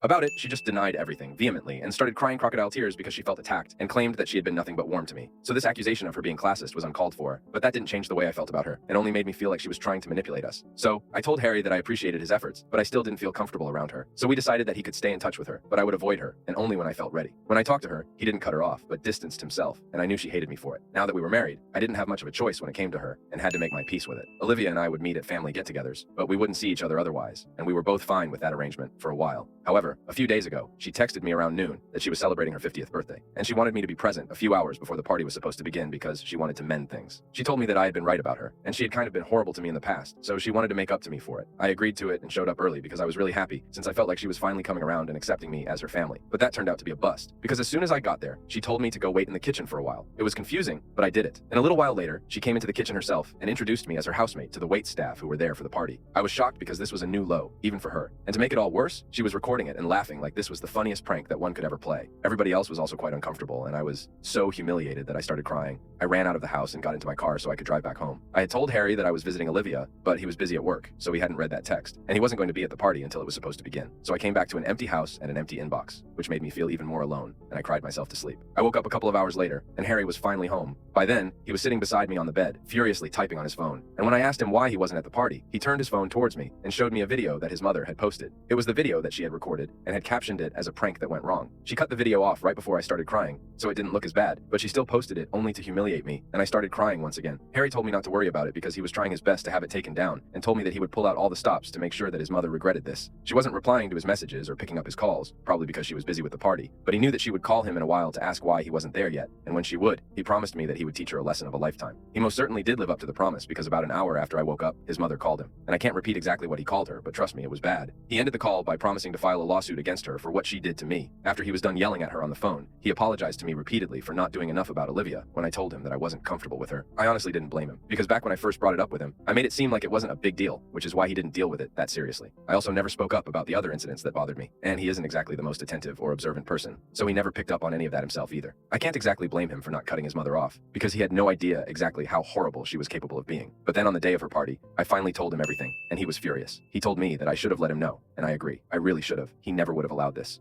About it, she just denied everything vehemently and started crying crocodile tears because she felt attacked and claimed that she had been nothing but warm to me. So this accusation of her being classist was uncalled for, but that didn't change the way I felt about her and only made me feel like she was trying to manipulate us. So I told Harry that I appreciated his efforts, but I still didn't feel comfortable around her. So we decided that he could stay in touch with her, but I would avoid her, and only when I felt ready. When I talked to her, he didn't cut her off, but distanced himself, and I knew she hated me for it. Now that we were married, I didn't have much of a choice when it came to her, and had to make my peace with it. Olivia and I would meet at family get-togethers, but we wouldn't see each other otherwise, and we were both fine with that arrangement for a while. However, a few days ago, she texted me around noon that she was celebrating her 50th birthday, and she wanted me to be present a few hours before the party was supposed to begin because she wanted to mend things. She told me that I had been right about her, and she had kind of been horrible to me in the past, so she wanted to make up to me for it. I agreed to it and showed up early because I was really happy, since I felt like she was finally coming around and accepting me as her family. But that turned out to be a bust, because as soon as I got there, she told me to go wait in the kitchen for a while. It was confusing, but I did it. And a little while later, she came into the kitchen herself and introduced me as her housemate to the wait staff who were there for the party. I was shocked because this was a new low, even for her. And to make it all worse, she was recording it and laughing like this was the funniest prank that one could ever play. Everybody else was also quite uncomfortable, and I was so humiliated that I started crying. I ran out of the house and got into my car so I could drive back home. I had told Harry that I was visiting Olivia, but he was busy at work, so he hadn't read that text, and he wasn't going to be at the party until it was supposed to begin. So I came back to an empty house and an empty inbox, which made me feel even more alone, and I cried myself to sleep. I woke up a couple of hours later, and Harry was finally home. By then, he was sitting beside me on the bed, furiously typing on his phone. And when I asked him why he wasn't at the party, he turned his phone towards me and showed me a video that his mother had posted. It was the video that she had recorded and had captioned it as a prank that went wrong. She cut the video off right before I started crying, so it didn't look as bad, but she still posted it only to humiliate me, and I started crying once again. Harry told me not to worry about it because he was trying his best to have it taken down, and told me that he would pull out all the stops to make sure that his mother regretted this. She wasn't replying to his messages or picking up his calls, probably because she was busy with the party, but he knew that she would call him in a while to ask why he wasn't there yet, and when she would, he promised me that he would teach her a lesson of a lifetime. He most certainly did live up to the promise because about an hour after I woke up, his mother called him, and I can't repeat exactly what he called her, but trust me, it was bad. He ended the call by promising to file a lawsuit against her for what she did to me. After he was done yelling at her on the phone, he apologized to me repeatedly for not doing enough about Olivia when I told him that I wasn't comfortable with her. I honestly didn't blame him, because back when I first brought it up with him, I made it seem like it wasn't a big deal, which is why he didn't deal with it that seriously. I also never spoke up about the other incidents that bothered me, and he isn't exactly the most attentive or observant person, so he never picked up on any of that himself either. I can't exactly blame him for not cutting his mother off, because he had no idea exactly how horrible she was capable of being. But then on the day of her party, I finally told him everything, and he was furious. He told me that I should have let him know, and I agree. I really should have. He never would have allowed this.